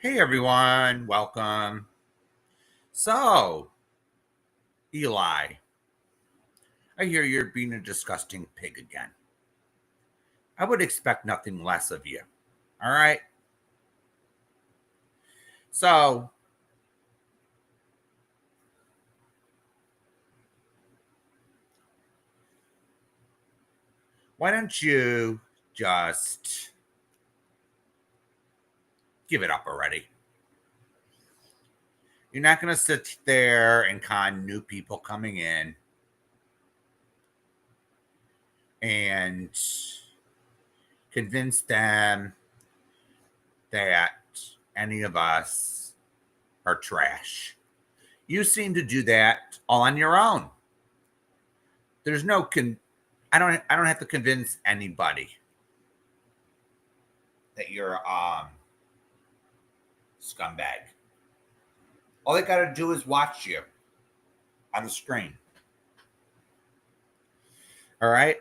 Hey everyone, welcome. So, Eli, I hear you're being a disgusting pig again. I would expect nothing less of you. All right? So, why don't you just give it up already? You're not going to sit there and con new people coming in and convince them that any of us are trash. You seem to do that all on your own. There's no I don't have to convince anybody that you're scumbag. All they got to do is watch you on the screen. All right.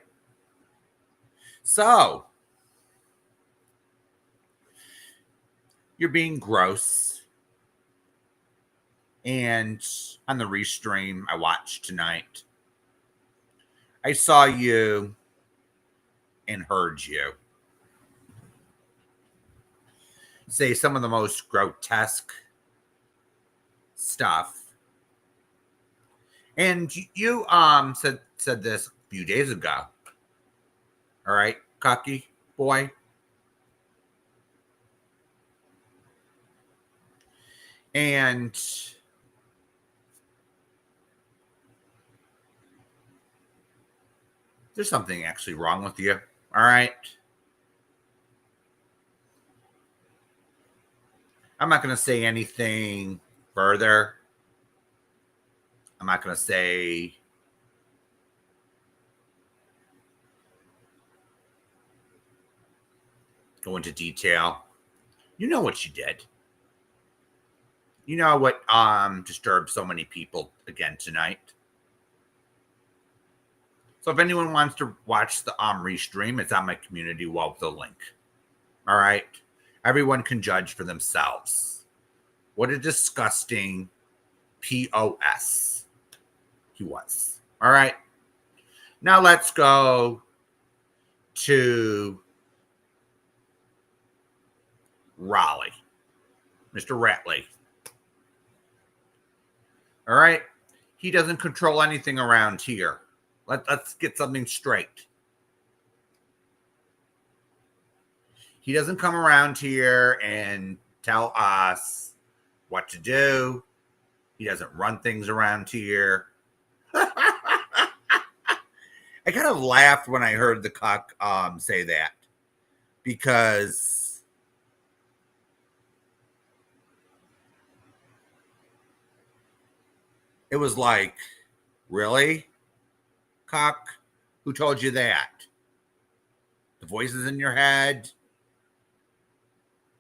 So you're being gross. And on the restream I watched tonight, I saw you and heard you say some of the most grotesque stuff. And you said this a few days ago. All right, cocky boy. And there's something actually wrong with you. All right. I'm not going to say anything further. I'm not going to go into detail. You know what you did. You know what disturbed so many people again tonight. So if anyone wants to watch the restream, it's on my community wall with a link. All right. Everyone can judge for themselves. What a disgusting POS he was. All right. Now let's go to Raleigh, Mr. Ratley. All right. He doesn't control anything around here. Let's get something straight. He doesn't come around here and tell us what to do. He doesn't run things around here. I kind of laughed when I heard the cock say that, because it was like, really, cock? Who told you that? The voices in your head?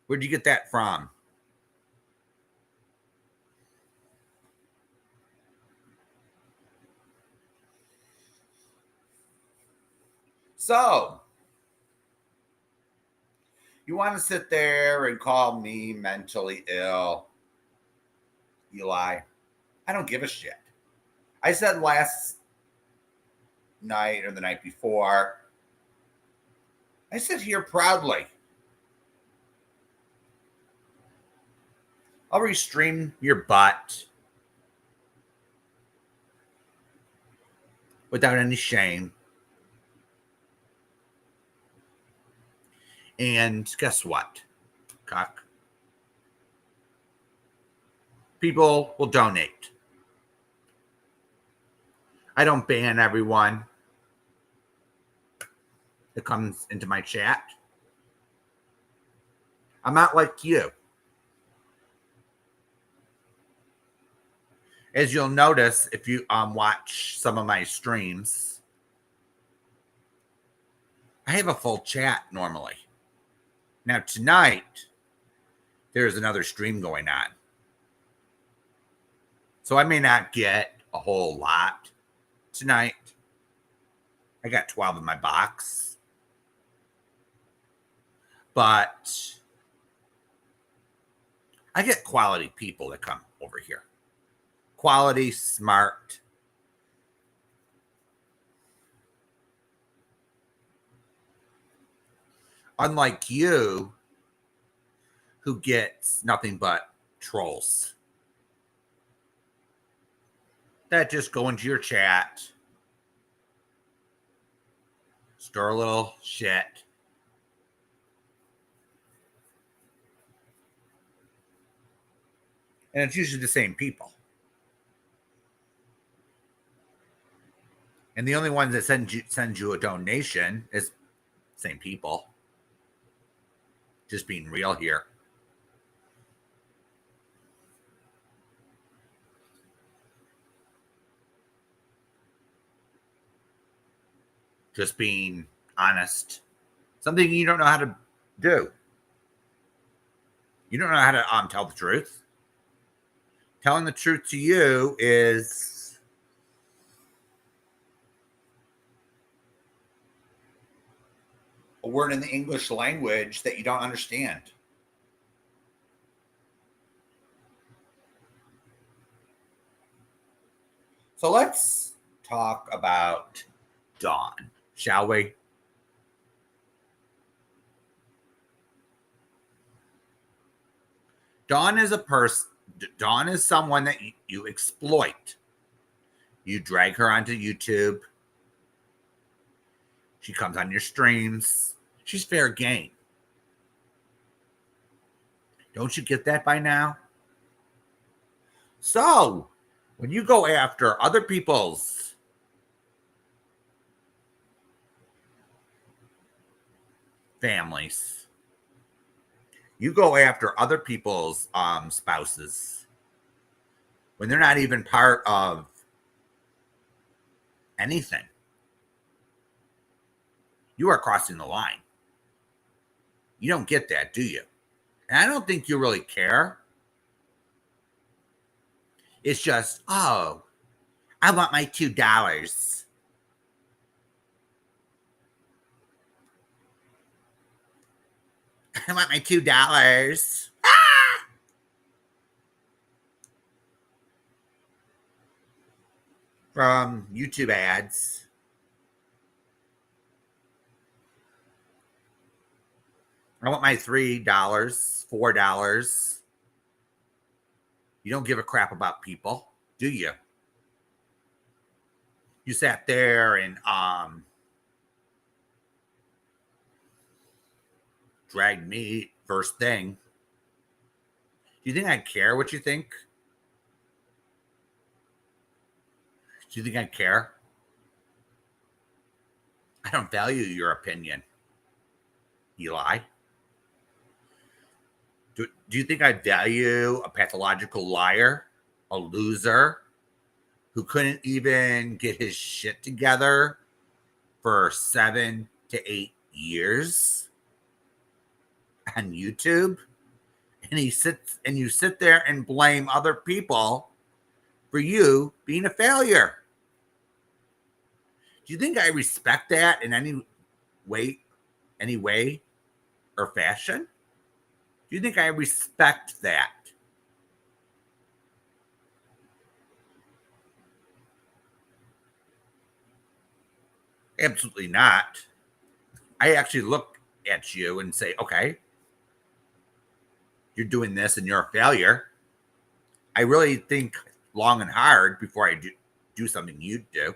Where'd you get that from? So, you want to sit there and call me mentally ill, Eli? I don't give a shit. I said last night or the night before, I sit here proudly. I'll restream your butt without any shame. And guess what, cock? People will donate. I don't ban everyone that comes into my chat. I'm not like you. As you'll notice if you watch some of my streams, I have a full chat normally. Now tonight, there's another stream going on. So I may not get a whole lot tonight. I got 12 in my box. But I get quality people that come over here. Quality, smart. Unlike you, who gets nothing but trolls that just go into your chat, stir a little shit. And it's usually the same people. And the only ones that send you a donation is same people. Just being real here. Just being honest. Something you don't know how to do. You don't know how to tell the truth. Telling the truth to you is a word in the English language that you don't understand. So let's talk about Dawn, shall we? Dawn is a person. Dawn is someone that you exploit. You drag her onto YouTube. She comes on your streams. She's fair game. Don't you get that by now? So, when you go after other people's families, you go after other people's spouses when they're not even part of anything, you are crossing the line. You don't get that, do you? And I don't think you really care. It's just, oh, I want my $2. I want my $2. Ah! From YouTube ads. I want my $3, $4. You don't give a crap about people, do you? You sat there and dragged me first thing. Do you think I care what you think? Do you think I care? I don't value your opinion, Eli. Do you think I value a pathological liar, a loser who couldn't even get his shit together for 7 to 8 years on YouTube? And you sit there and blame other people for you being a failure. Do you think I respect that in any way or fashion? Do you think I respect that? Absolutely not. I actually look at you and say, okay, you're doing this and you're a failure. I really think long and hard before I do something you do.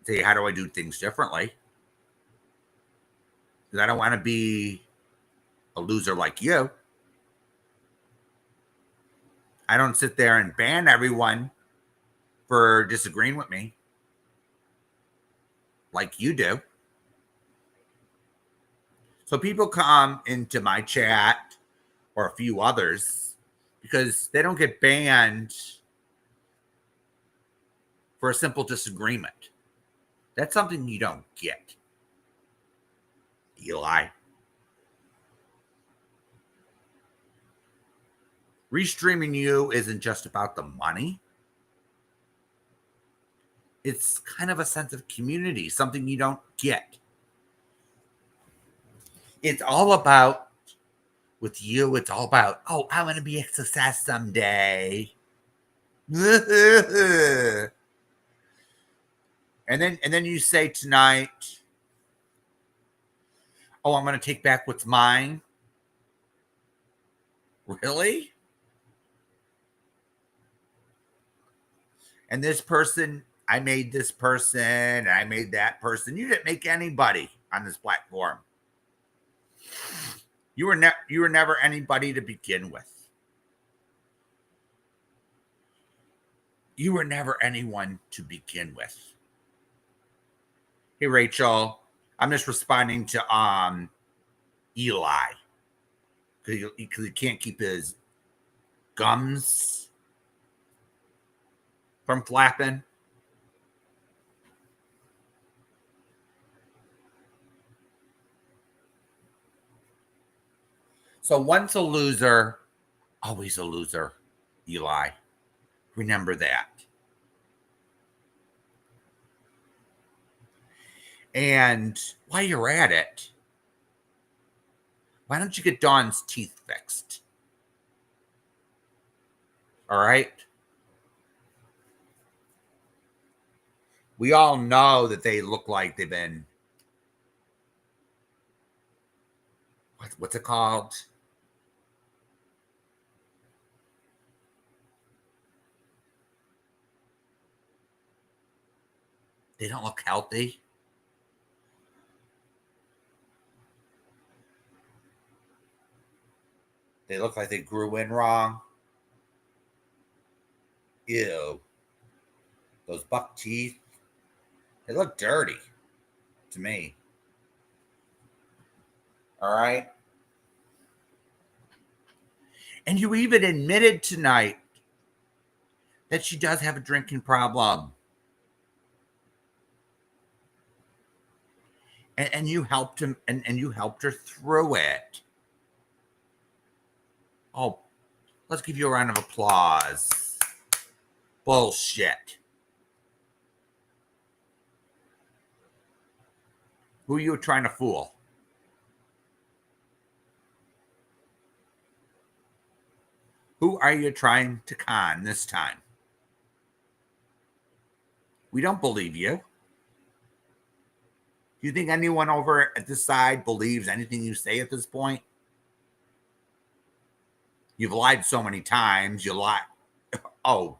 Say, how do I do things differently? Because I don't want to be a loser like you. I don't sit there and ban everyone for disagreeing with me like you do. So people come into my chat or a few others because they don't get banned for a simple disagreement. That's something you don't get, Eli. Restreaming you isn't just about the money. It's kind of a sense of community, something you don't get. It's all about With you, it's all about, oh, I want to be a success someday. and then you say tonight, oh, I'm going to take back what's mine. Really? And this person, I made this person, I made that person. You didn't make anybody on this platform. You were never anybody to begin with. You were never anyone to begin with. Hey Rachel, I'm just responding to Eli because he can't keep his gums from flapping. So once a loser, always a loser, Eli. Remember that. And while you're at it, why don't you get Dawn's teeth fixed? All right. We all know that they look like they've been, what's it called? They don't look healthy. They look like they grew in wrong. Ew. Those buck teeth, they look dirty to me. All right. And you even admitted tonight that she does have a drinking problem. And you helped him and you helped her through it. Oh, let's give you a round of applause. Bullshit. Who are you trying to fool? Who are you trying to con this time? We don't believe you. Do you think anyone over at this side believes anything you say at this point? You've lied so many times. You lie. Oh,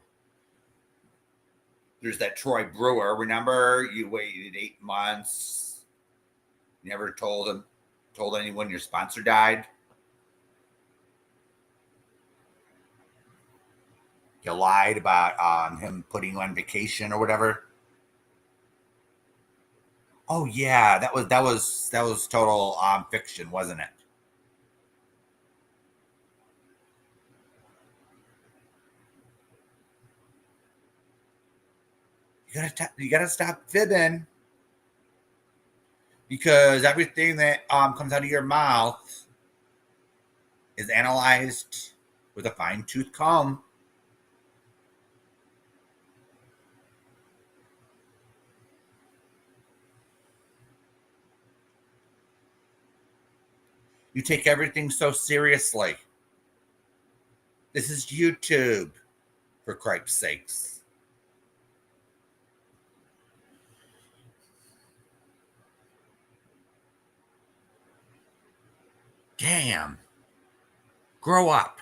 there's that Troy Brewer. Remember, you waited 8 months. You never told anyone your sponsor died. You lied about him putting you on vacation or whatever. Oh yeah, that was total fiction, wasn't it? You gotta stop fibbing, because everything that comes out of your mouth is analyzed with a fine tooth comb. You take everything so seriously. This is YouTube, for Christ's sakes. Damn. Grow up.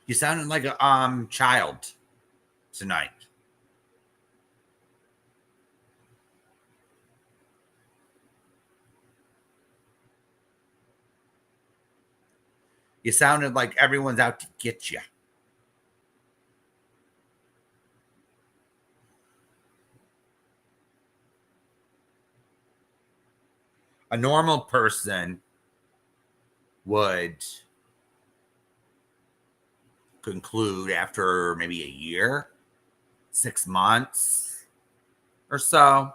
You sounded like a child tonight. You sounded like everyone's out to get you. A normal person would conclude after maybe a year, 6 months or so.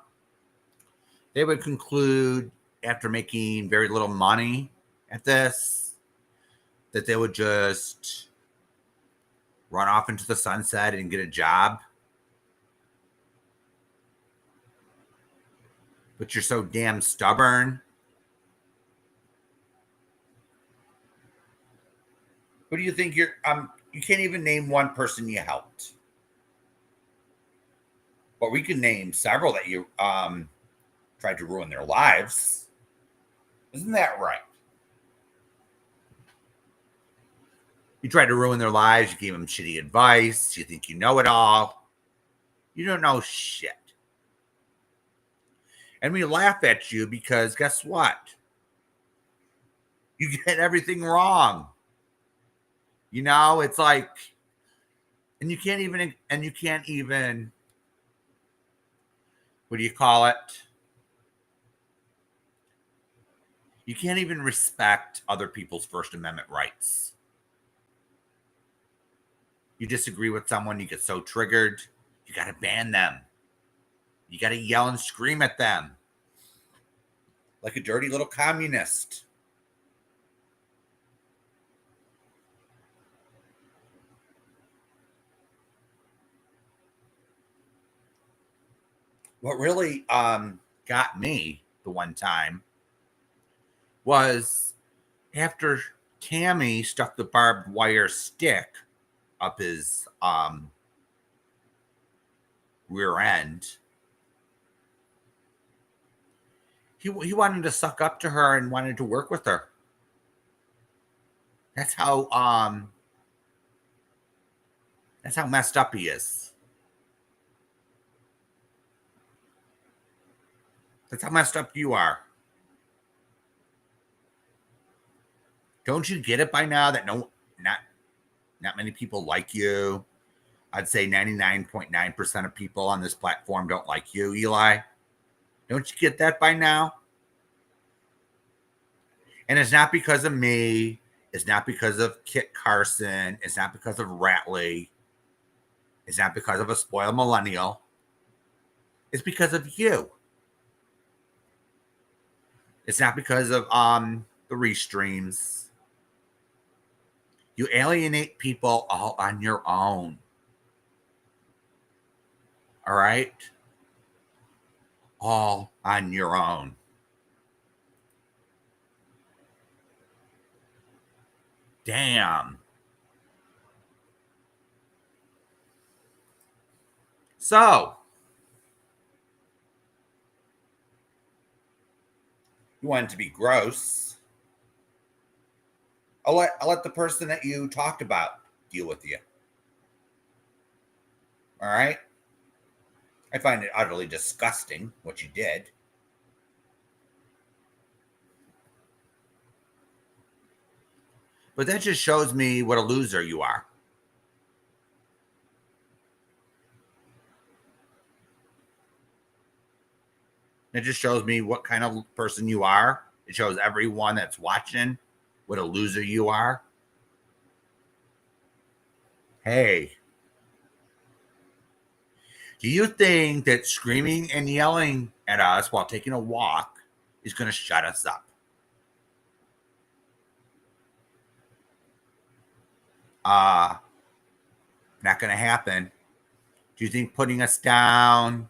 They would conclude after making very little money at this that they would just run off into the sunset and get a job. But you're so damn stubborn Who do you think you can't even name one person you helped. But we can name several that you tried to ruin their lives. Isn't that right? You tried to ruin their lives. You gave them shitty advice. You think you know it all. You don't know shit. And we laugh at you because guess what? You get everything wrong. You know, it's like, and you can't even, what do you call it? You can't even respect other people's First Amendment rights. You disagree with someone, you get so triggered, you got to ban them. You got to yell and scream at them like a dirty little communist. What really got me the one time was after Tammy stuck the barbed wire stick up his rear end. He wanted to suck up to her and wanted to work with her. That's how messed up he is. That's how messed up you are. Don't you get it by now that not many people like you? I'd say 99.9% of people on this platform don't like you, Eli. Don't you get that by now? And it's not because of me. It's not because of Kit Carson. It's not because of Ratley. It's not because of a spoiled millennial. It's because of you. It's not because of the restreams. You alienate people all on your own. All right? All on your own. Damn. So, you want it to be gross. I'll let the person that you talked about deal with you. All right? I find it utterly disgusting what you did. But that just shows me what a loser you are. It just shows me what kind of person you are. It shows everyone that's watching what a loser you are. Hey, do you think that screaming and yelling at us while taking a walk is going to shut us up? Not going to happen. Do you think putting us down,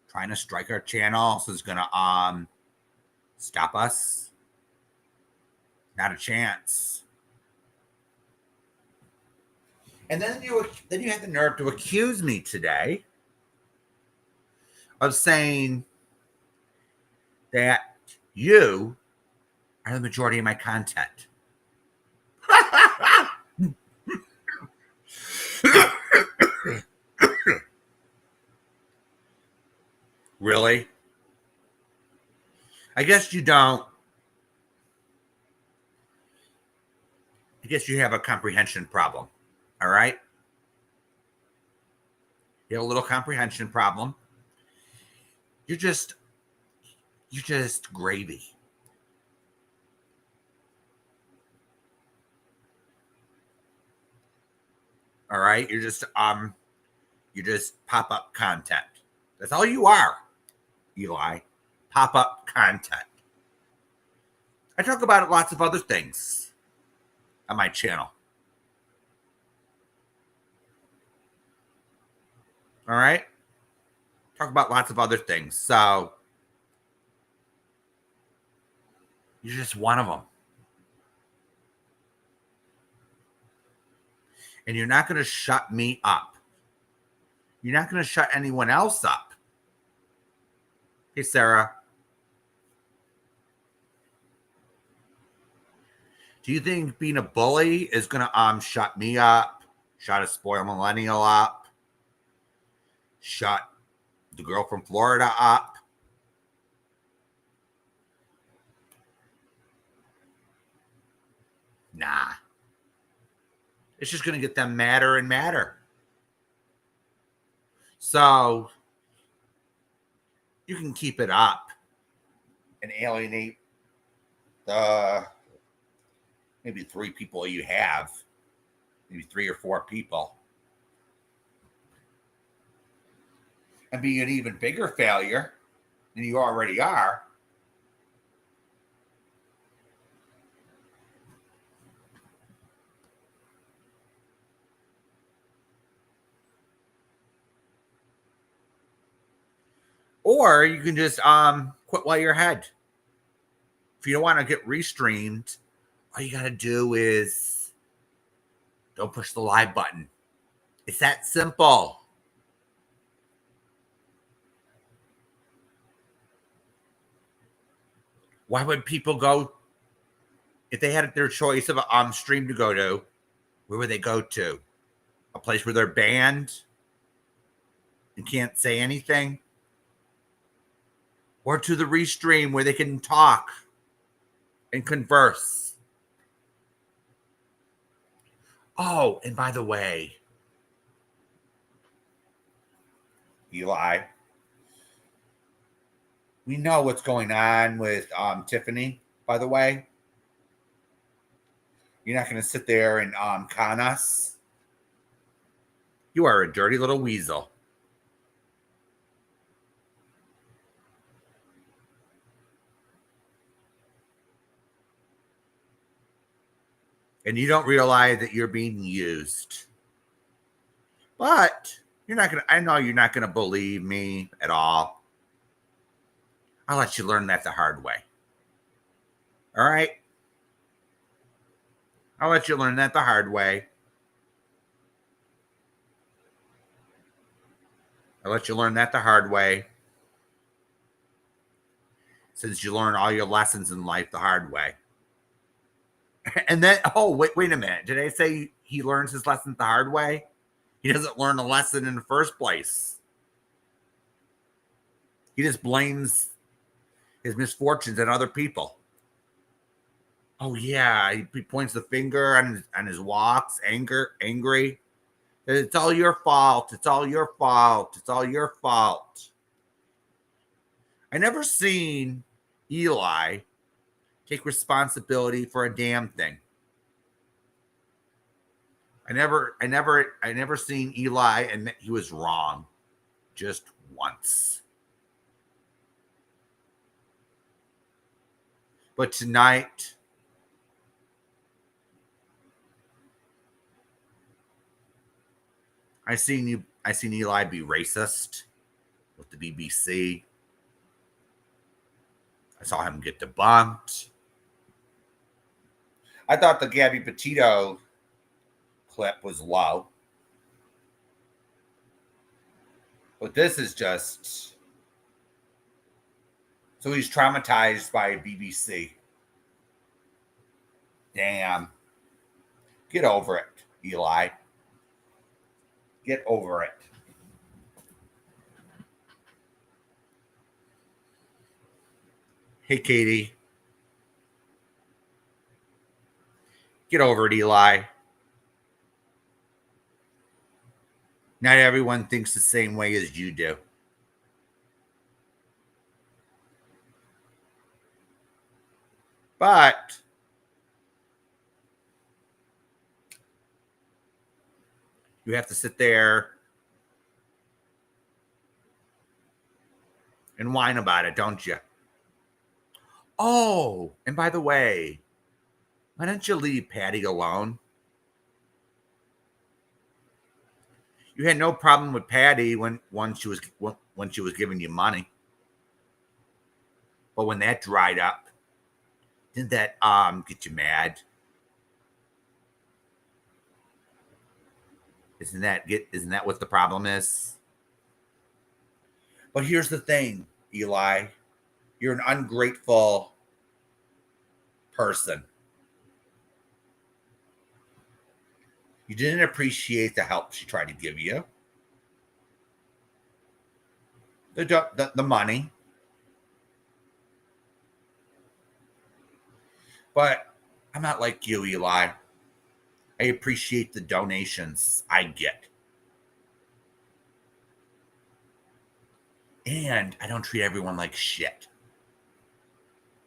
trying to strike our channels is going to stop us? Not a chance. And then you had the nerve to accuse me today of saying that you are the majority of my content. Really? I guess you don't. I guess you have a comprehension problem. All right? You have a little comprehension problem. You're just gravy. All right? You're just pop-up content. That's all you are, Eli. Pop-up content. I talk about lots of other things on my channel. All right? Talk about lots of other things. So, you're just one of them. And you're not going to shut me up. You're not going to shut anyone else up. Hey, Sarah. Do you think being a bully is going to shut me up, shut a spoiled millennial up, shut the girl from Florida up? Nah. It's just going to get them madder and madder. So you can keep it up and alienate the maybe 3 people you have, maybe 3 or 4 people, and be an even bigger failure than you already are. Or you can just quit while you're ahead. If you don't want to get restreamed, all you got to do is don't push the live button. It's that simple. Why would people go, if they had their choice of a stream to go to, where would they go to? A place where they're banned and can't say anything? Or to the restream where they can talk and converse? Oh, and by the way, Eli, we know what's going on with Tiffany, by the way. You're not going to sit there and con us. You are a dirty little weasel. And you don't realize that you're being used. But you're not going to, I know you're not going to believe me at all. I'll let you learn that the hard way. All right? I'll let you learn that the hard way. I'll let you learn that the hard way. Since you learn all your lessons in life the hard way. And then, oh, wait a minute. Did I say he learns his lessons the hard way? He doesn't learn a lesson in the first place. He just blames his misfortunes on other people. Oh, yeah. He points the finger on his walks, angry. It's all your fault. It's all your fault. It's all your fault. I never seen Eli take responsibility for a damn thing. I never seen Eli admit he was wrong just once. But tonight, I seen Eli be racist with the BBC. I saw him get debunked. I thought the Gabby Petito clip was low. But this is just... So he's traumatized by BBC. Damn. Get over it, Eli. Get over it. Hey, Katie. Get over it, Eli. Not everyone thinks the same way as you do. But you have to sit there and whine about it, don't you? Oh, and by the way, why don't you leave Patty alone? You had no problem with Patty when she was giving you money. But when that dried up, didn't that get you mad? Isn't that what the problem is? But here's the thing, Eli. You're an ungrateful person. You didn't appreciate the help she tried to give you. The money. But I'm not like you, Eli. I appreciate the donations I get. And I don't treat everyone like shit.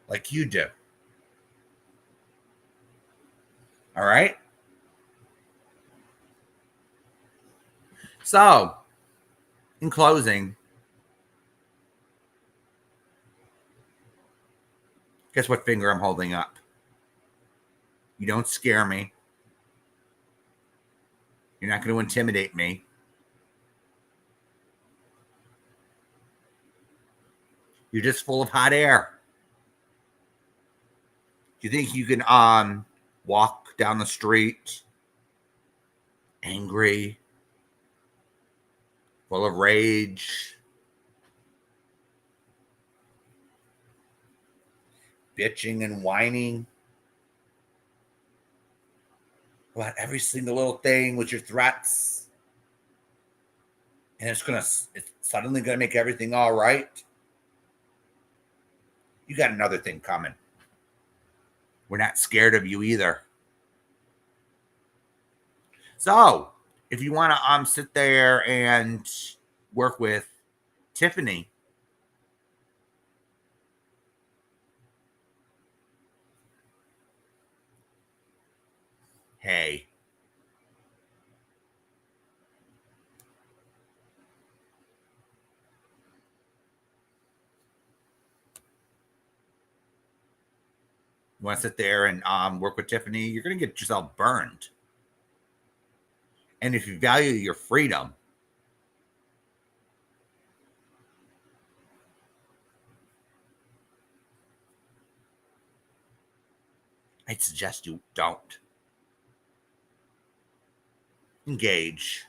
Like you do. All right? So, in closing, guess what finger I'm holding up? You don't scare me. You're not going to intimidate me. You're just full of hot air. Do you think you can walk down the street angry, full of rage, bitching and whining about every single little thing with your threats, and it's suddenly gonna make everything all right? You got another thing coming. We're not scared of you either. So if you want to sit there and work with Tiffany, hey, you want to sit there and work with Tiffany, you're going to get yourself burned. And if you value your freedom, I'd suggest you don't engage.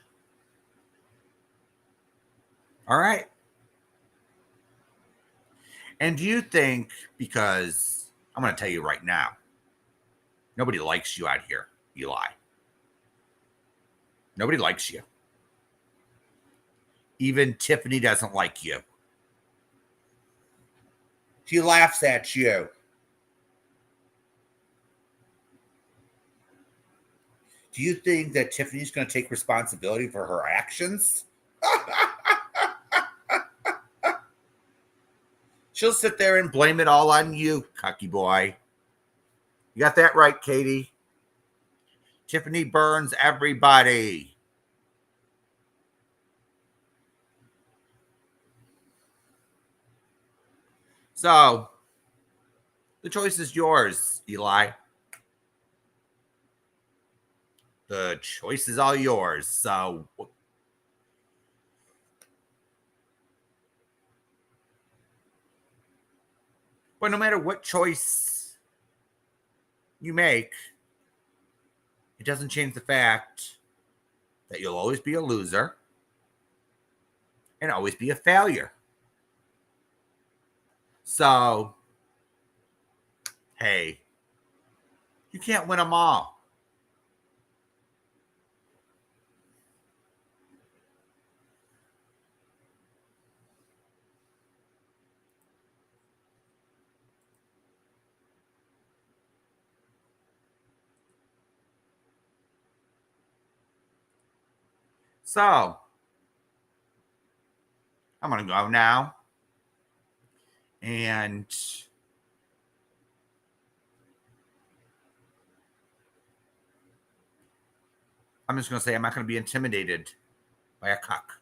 All right. And do you think, because I'm going to tell you right now, nobody likes you out here, Eli. Nobody likes you. Even Tiffany doesn't like you. She laughs at you. Do you think that Tiffany's going to take responsibility for her actions? She'll sit there and blame it all on you, cocky boy. You got that right, Katie. Tiffany burns everybody. So, the choice is yours, Eli. The choice is all yours. So, but no matter what choice you make, it doesn't change the fact that you'll always be a loser and always be a failure. So, hey, you can't win them all. So, I'm going to go now. And I'm just going to say I'm not going to be intimidated by a cuck.